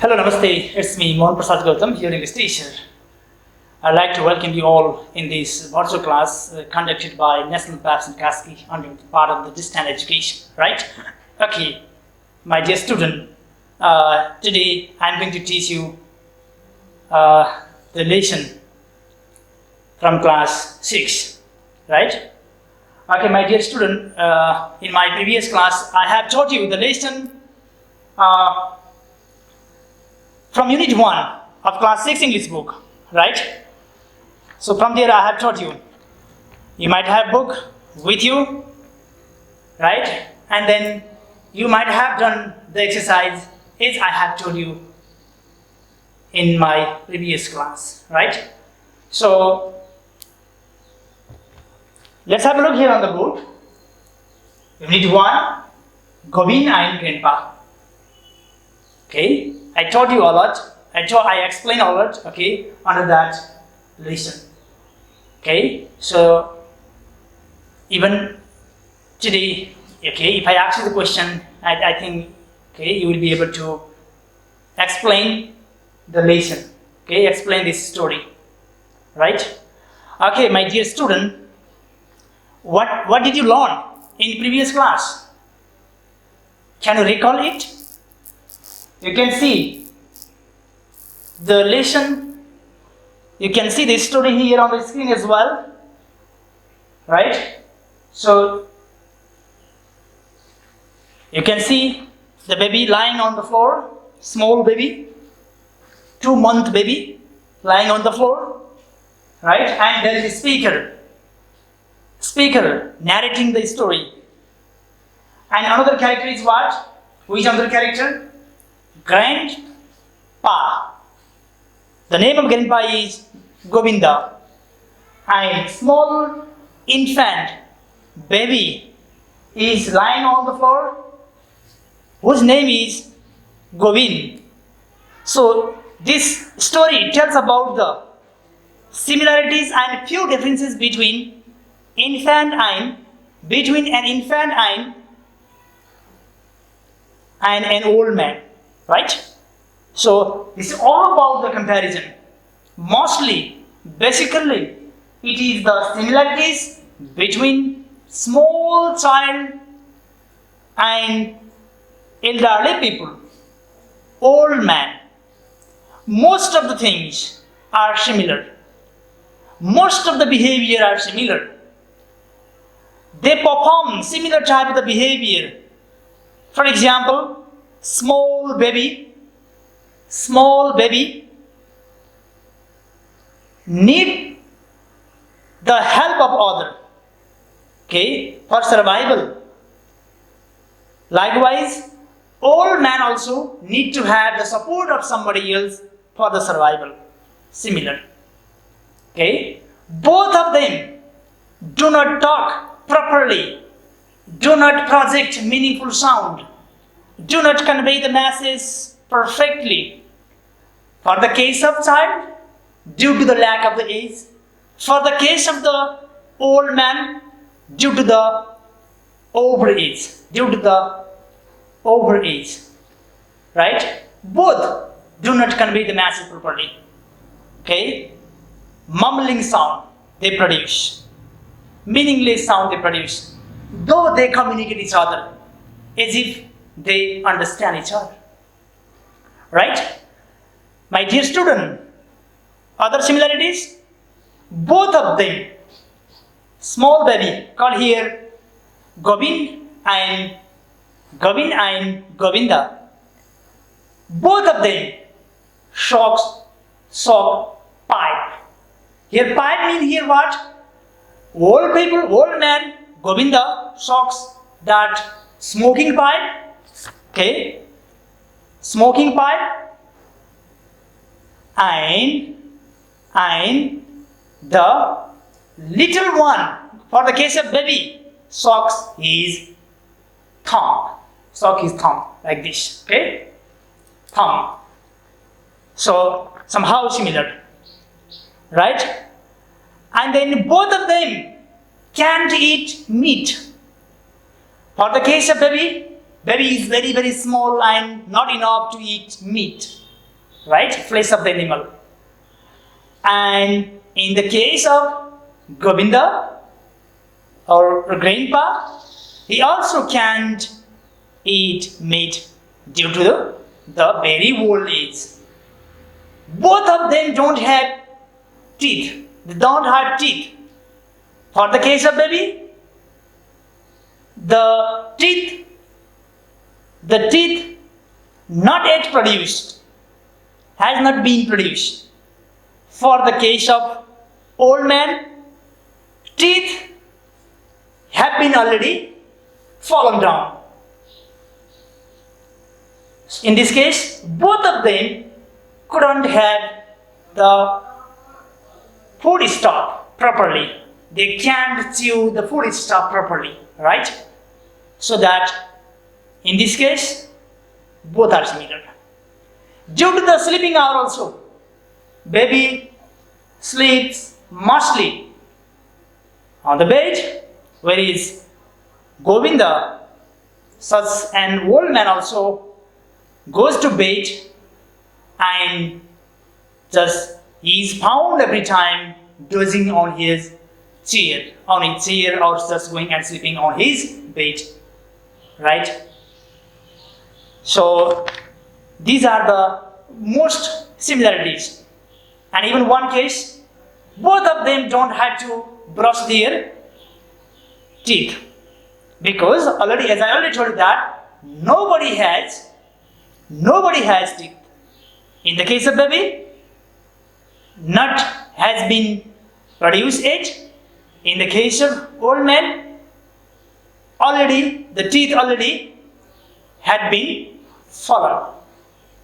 Hello, Namaste. It's me, Mohan Gautam, your English teacher. I'd like to welcome you all in this virtual class conducted by NPABSAN Kaski under part of the distance education, right? Okay, my dear student, today I'm going to teach you the lesson from class 6, right? Okay, my dear student, in my previous class, I have taught you the lesson from Unit 1 of Class 6 English book, right? So from there I have taught you. You might have book with you, right? And then you might have done the exercise as I have told you in my previous class, right? So let's have a look here on the board. Unit 1, Gobin and Grandpa. Okay, I taught you a lot. I explained a lot. Okay, under that lesson. Okay, so even today, okay, if I ask you the question, I think, okay, you will be able to explain the lesson. Okay, explain this story, right? Okay, my dear student, what did you learn in previous class? Can you recall it? You can see the lesson, you can see the story here on the screen as well, right? So you can see the baby lying on the floor, small baby, 2-month baby lying on the floor, right? And there is a speaker narrating the story. And another character is what? Who is another character? Grandpa. The name of Grandpa is Govinda. And small infant baby is lying on the floor, whose name is Gobin. So this story tells about the similarities and few differences between an infant and an old man. Right? So this is all about the comparison. Mostly, basically, it is the similarities between small child and elderly people, old man. Most of the things are similar. Most of the behavior are similar. They perform similar type of the behavior. For example, small baby need the help of other, okay, for survival. Likewise, old man also need to have the support of somebody else for the survival. Similar, okay. Both of them do not talk properly, do not project meaningful sound, do not convey the message perfectly. For the case of child, due to the lack of the age. For the case of the old man, due to the overage. Right? Both do not convey the message properly. Okay? Mumbling sound they produce. Meaningless sound they produce. Though they communicate each other as if they understand each other. Right? My dear student, other similarities? Both of them, small baby, called here Gobin and Govinda. Both of them sock pipe. Here pipe means here what? Old people, old man, Govinda socks that smoking pipe. Okay, smoking pipe, and the little one, for the case of baby, socks his thumb. Like this. Okay, thumb. So somehow similar, right? And then both of them can't eat meat. For the case of baby is very, very small and not enough to eat meat. right? Flesh of the animal. And in the case of Govinda or grandpa, he also can't eat meat due to the very old age. Both of them don't have teeth. They don't have teeth. For the case of baby, the teeth not yet produced, has not been produced. For the case of old man, teeth have been already fallen down. In this case, both of them couldn't have the food stuff properly. They can't chew the food stuff properly, right? So that in this case, both are similar. Due to the sleeping hour also, baby sleeps mostly on the bed, whereas Govinda, such an old man also, goes to bed and just he is found every time dozing on his chair, or just going and sleeping on his bed, right? So these are the most similarities. And even one case, both of them don't have to brush their teeth, because already, as I already told you, that nobody has teeth. In the case of baby, nut has been produced yet. In the case of old man, already the teeth already had been fallen,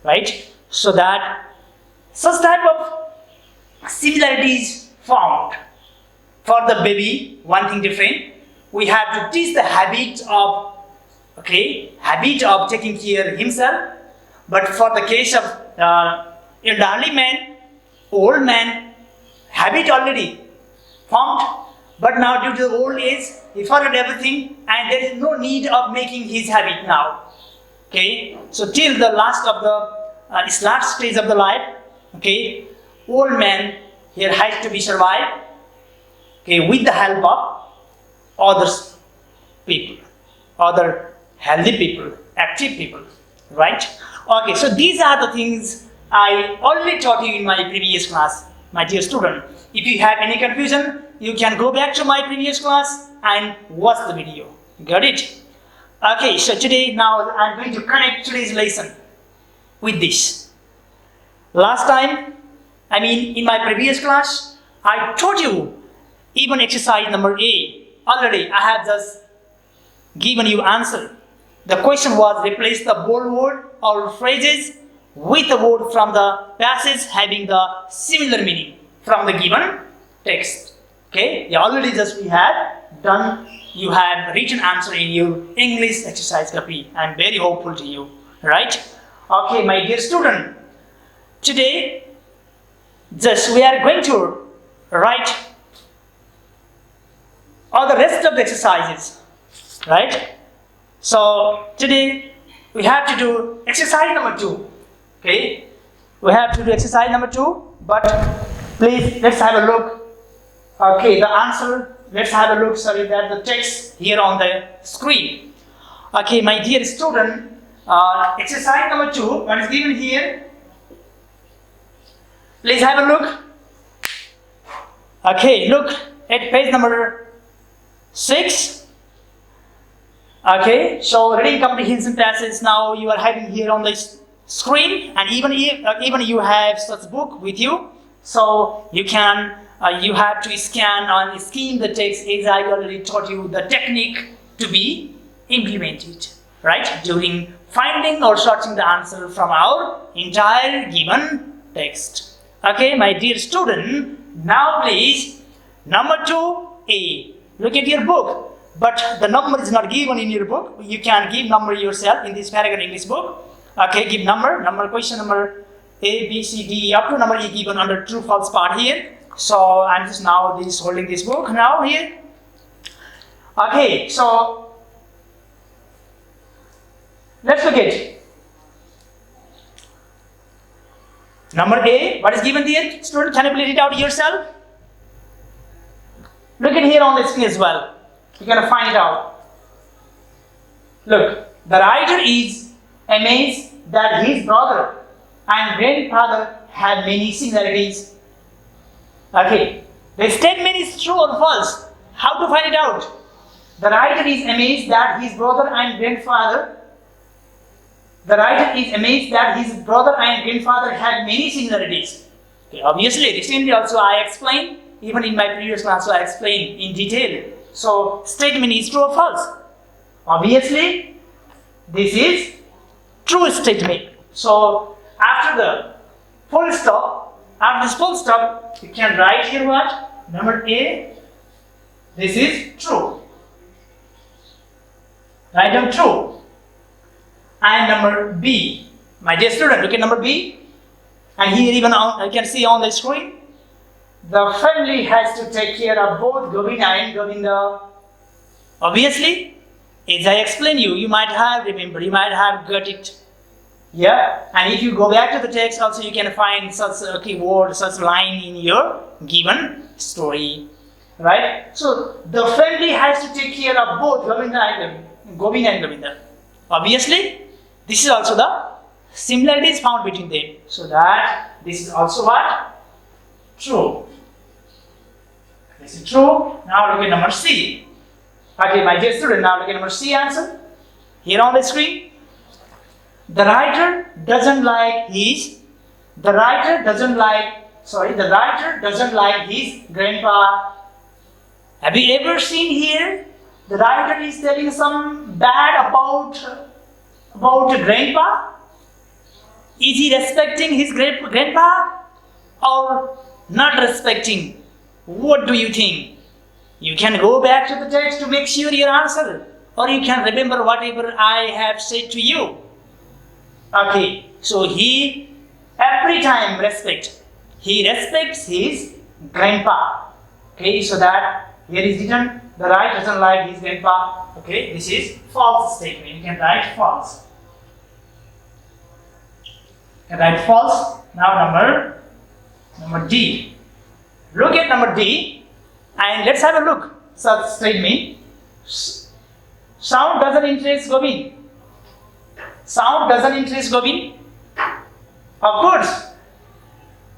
right? So that such type of similarities found. For the baby, one thing different, we have to teach the habit of taking care of himself. But for the case of elderly man, old man, habit already formed, but now due to the old age, he forgot everything, and there is no need of making his habit now. Okay, so till the last stage of the life, okay, old man here has to be survived, okay, with the help of other healthy people, active people, right? Okay, so these are the things I already taught you in my previous class, my dear student. If you have any confusion, you can go back to my previous class and watch the video. Got it? Okay, so today, now I'm going to connect today's lesson with this. Last time, in my previous class, I taught you even exercise number A. Already, I have just given you answer. The question was, replace the bold word or phrases with a word from the passage having the similar meaning from the given text. Okay, yeah, already just we had done, you have written answer in your English exercise copy. I am very hopeful to you, right? Okay, my dear student, today just we are going to write all the rest of the exercises, right? So today we have to do exercise number 2. Okay, we have to do exercise number 2, but please let's have a look. Okay, the answer, let's have a look, that the text here on the screen. Okay, my dear student, exercise number 2, what is given here? Please have a look. Okay, look at page number 6. Okay, so reading comprehension passage now you are having here on the screen, and even you have such book with you, so you can you have to skim the text, as I already taught you the technique to be implemented, right, during finding or searching the answer from our entire given text. Okay, my dear student, now please number 2A, look at your book. But the number is not given in your book. You can give number yourself in this paragraph English book. Okay, give number, question number A, B, C, D, up to number E given under true false part here. So I'm just now holding this book now here. Okay, so let's look at Number A, what is given there? Student, can you please read out yourself? Look at here on the screen as well. You're going to find it out. Look, the writer is amazed that his brother and grandfather had many similarities. Okay, the statement is true or false. How to find it out? The writer is amazed that his brother and grandfather had many similarities. Okay, obviously, recently also I explained, even in my previous class I explained in detail. So, statement is true or false? Obviously, this is true statement. So, after the full stop, you can write here what? Number A, this is true. Write down true. And number B, my dear student, look at number B. And here even I can see on the screen, the family has to take care of both Gobin and Govinda. Obviously, as I explained you might have remembered, you might have got it. Yeah, and if you go back to the text also you can find such a keyword, such line in your given story. Right? So, the family has to take care of both Gobin and Govinda. Obviously, this is also the similarities found between them. So that this is also what? True. This is true. Now look at number C. Okay, my dear student, now look at number C answer. Here on the screen. The writer doesn't like his grandpa. Have you ever seen here? The writer is telling some bad about grandpa. Is he respecting his grandpa or not respecting? What do you think? You can go back to the text to make sure your answer, or you can remember whatever I have said to you. Okay, so he every time respects his grandpa. Okay, so that here is written, the writer doesn't like his grandpa. Okay, this is false statement. You can write false. Now number D. Look at number D and let's have a look. Such statement. Sound doesn't interest Gobin. Of course,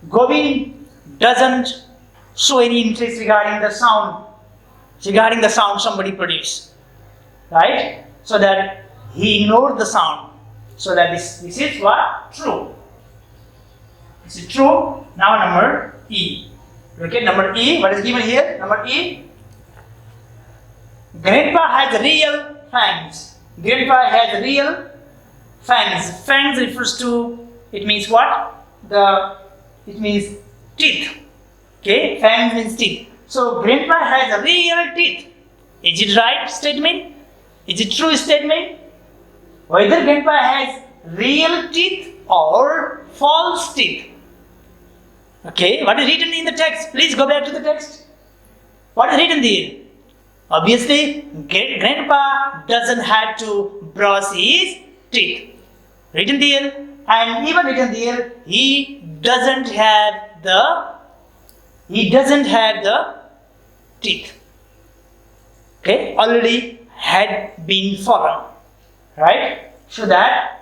Gobin doesn't show any interest regarding the sound somebody produced. Right? So that he ignored the sound. So that this is what? True. This is true. Now number E. Look at number E. What is given here? Number E. Grandpa has real fangs. Fangs refers to, it means what? It means teeth. Okay, fangs means teeth. So grandpa has real teeth. Is it right statement? Is it true statement? Whether grandpa has real teeth or false teeth. Okay, what is written in the text? Please go back to the text. What is written there? Obviously, grandpa doesn't have to brush his teeth. Written there, and even written there, he doesn't have the teeth. Okay, already had been fallen. Right? So that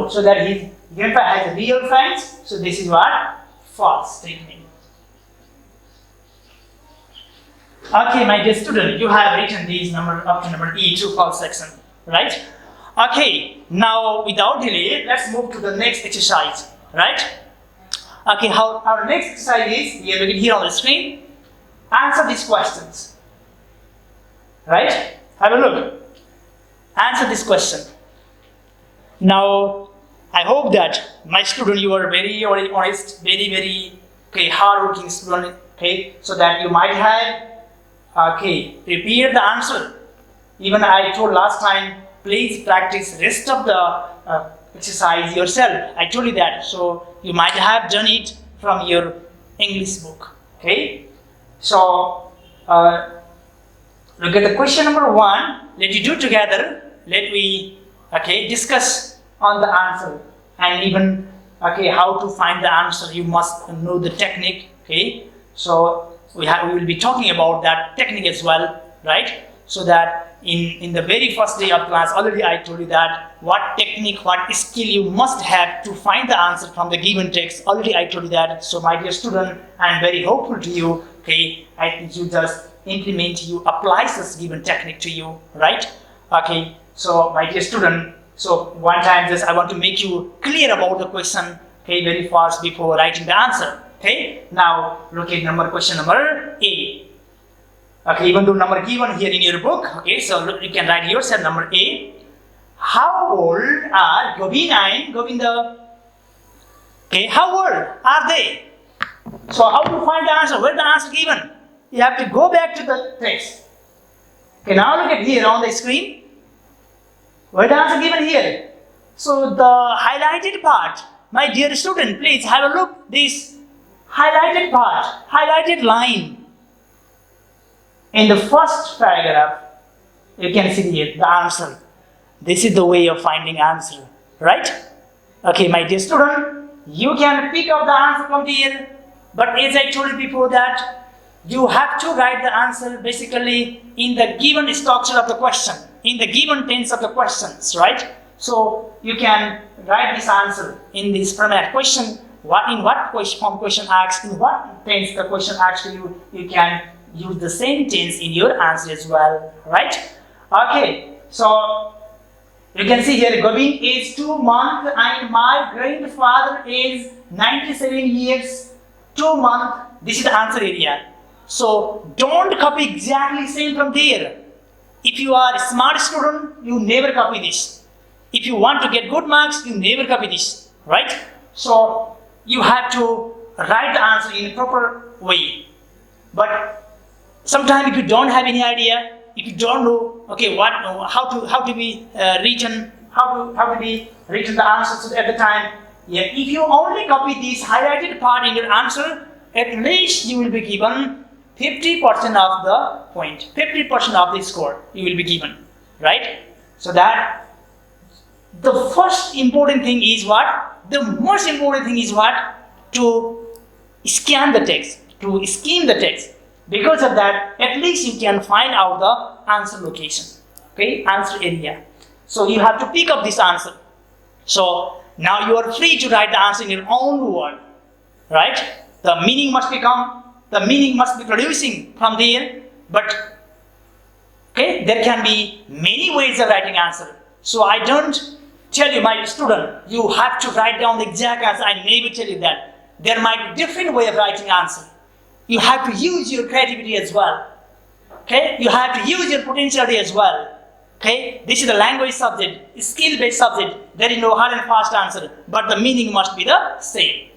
his grandpa has real fangs. So this is what? False statement. Okay, my dear student, you have written these up to number E, true false section, right? Okay, now without delay, let's move to the next exercise, right? Okay, how our next exercise is, we are looking here on the screen. Answer these questions, right? Have a look. Answer this question. Now, I hope that my student, you are very honest, very hard-working student. Okay, so that you might have prepared the answer. Even I told last time, please practice rest of the exercise yourself. I told you that, so you might have done it from your English book. Okay, so look at the question number 1. Let you do together. Let we discuss on the answer, and even okay, how to find the answer, you must know the technique. Okay, so we will be talking about that technique as well, right? So that in the very first day of class, already I told you that what technique, what skill you must have to find the answer from the given text. Already I told you that. So my dear student, I am very hopeful to you. Okay, I think you just implement, you apply this given technique to you, right? Okay, so my dear student, so one time just I want to make you clear about the question, okay, very fast before writing the answer. Okay, now look at question number A. Okay, even though number given here in your book, okay, so look, you can write yourself number A. How old are Gobin and Govinda? Okay, how old are they? So how to find the answer? Where the answer given? You have to go back to the text. Okay, now look at here on the screen. Where the answer given here? So the highlighted part, my dear student, please have a look. This highlighted part, highlighted line. In the first paragraph, you can see here the answer. This is the way of finding answer, right? Okay, my dear student, you can pick up the answer from here, but as I told you before that, you have to write the answer basically in the given structure of the question, in the given tense of the questions, right? So you can write this answer in this format question. In what question asks, in what tense the question asks you, you can use the same tense in your answer as well, right? Okay, so you can see here Gobin is 2 months and my grandfather is 97 years, 2 months. This is the answer area. So don't copy exactly same from there. If you are a smart student, you never copy this. If you want to get good marks, you never copy this, right? So you have to write the answer in a proper way. But sometimes if you don't have any idea, if you don't know, okay, how to be written, how to be written the answers at the time. Yeah, if you only copy this highlighted part in your answer, at least you will be given 50% of the point, 50% of the score you will be given, right? So that the first important thing is what? The most important thing is what? To scan the text, to skim the text. Because of that, at least you can find out the answer location, okay, answer area. So you have to pick up this answer. So now you are free to write the answer in your own word, right? The meaning must be producing from there, but okay, there can be many ways of writing answer. So I don't tell you, my student, you have to write down the exact answer. I never tell you that. There might be different way of writing answer. You have to use your creativity as well. Okay, you have to use your potentiality as well. Okay, this is a language subject, skill-based subject. There is no hard and fast answer, but the meaning must be the same.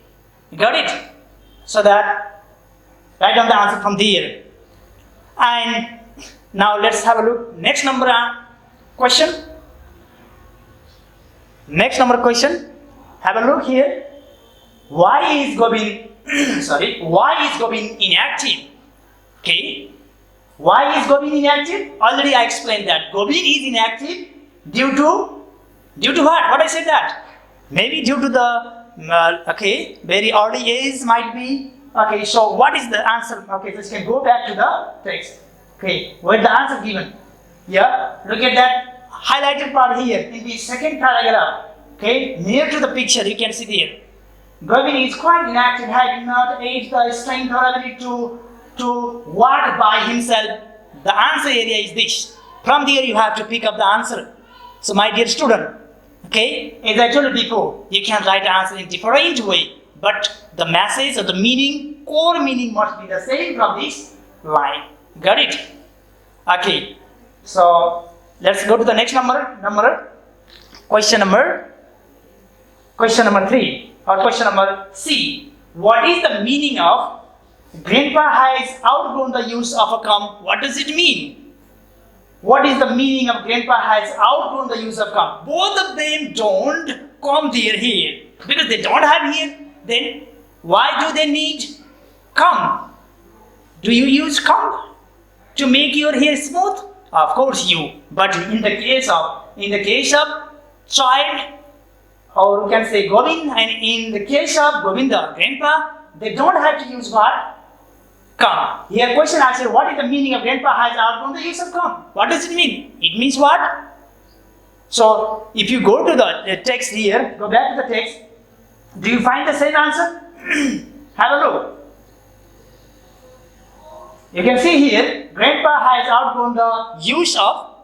You got it? So that write down the answer from there. And now let's have a look. Next number question. Next number question. Have a look here. Why is Gobin why is Gobin inactive? Okay. Why is Gobin inactive? Already I explained that. Gobin is inactive due to what? What I said that? Maybe due to the very early age might be. Okay, so what is the answer? Okay, so you can go back to the text. Okay, where the answer given? Yeah, look at that highlighted part here in the second paragraph. Okay, near to the picture you can see there. Gobin is quite inactive, having not aided the strength or ability to work by himself. The answer area is this. From there you have to pick up the answer. So my dear student, okay, as I told you before, you can write the answer in different way, but the message or the meaning, core meaning must be the same from this line. Got it? Okay, so let's go to the next question number 3. Or question number C. What is the meaning of Grandpa has outgrown the use of a comb? What does it mean? What is the meaning of Grandpa has outgrown the use of comb? Both of them don't comb their hair. Because they don't have hair, then why do they need comb? Do you use comb to make your hair smooth? Of course you. But in the case of child, or you can say Gobin, and in the case of Govinda, grandpa, they don't have to use what? Come. Here question asks you, what is the meaning of grandpa has outgrown the use of come? What does it mean? It means what? So if you go to the text here, go back to the text, do you find the same answer? Have a look. You can see here, grandpa has outgrown the use of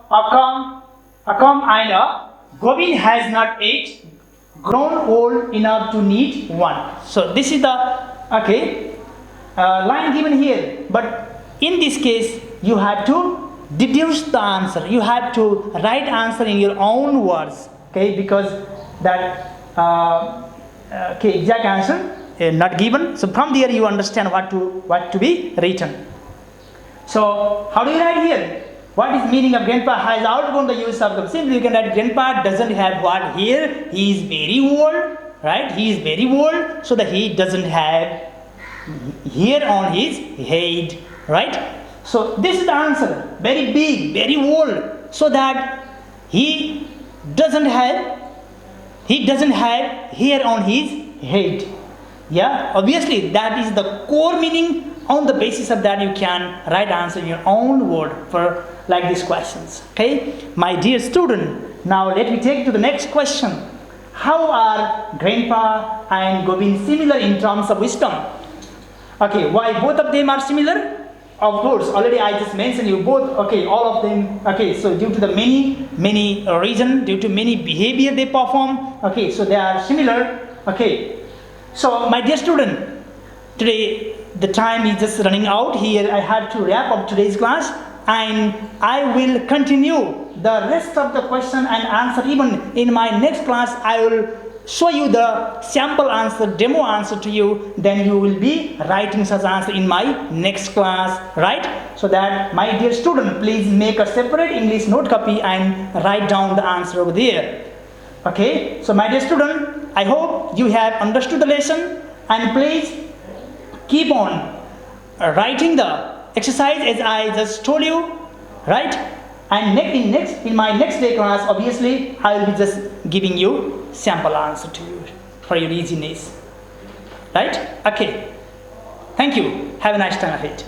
a come and a. Gobin has not yet grown old enough to need one. So this is the line given here. But in this case, you have to deduce the answer. You have to write answer in your own words. Okay, because that exact answer not given. So from there you understand what to be written. So how do you write here? What is meaning of grandpa has outgrown the use of them? Simply you can write grandpa doesn't have what here. He is very old, right? He is very old, so that he doesn't have hair on his head, right? So this is the answer. Very big, very old, so that he doesn't have hair on his head. Yeah, obviously that is the core meaning. On the basis of that, you can write answer in your own word for like these questions. Okay, my dear student, now let me take to the next question. How are grandpa and Gobin similar in terms of wisdom? Okay, why both of them are similar? Of course, already I just mentioned you both. Okay, all of them. Okay, so due to the many reason, due to many behavior they perform. Okay, so they are similar. Okay, so my dear student, today the time is just running out here. I have to wrap up today's class, and I will continue the rest of the question and answer. Even in my next class, I will show you the sample answer, demo answer to you. Then you will be writing such answer in my next class, right? So that my dear student, please make a separate English note copy and write down the answer over there. Okay, so my dear student, I hope you have understood the lesson, and please keep on writing the exercise as I just told you, right? And in my next day class, obviously I will be just giving you sample answer to you for your easiness, right? Okay, thank you. Have a nice time ahead.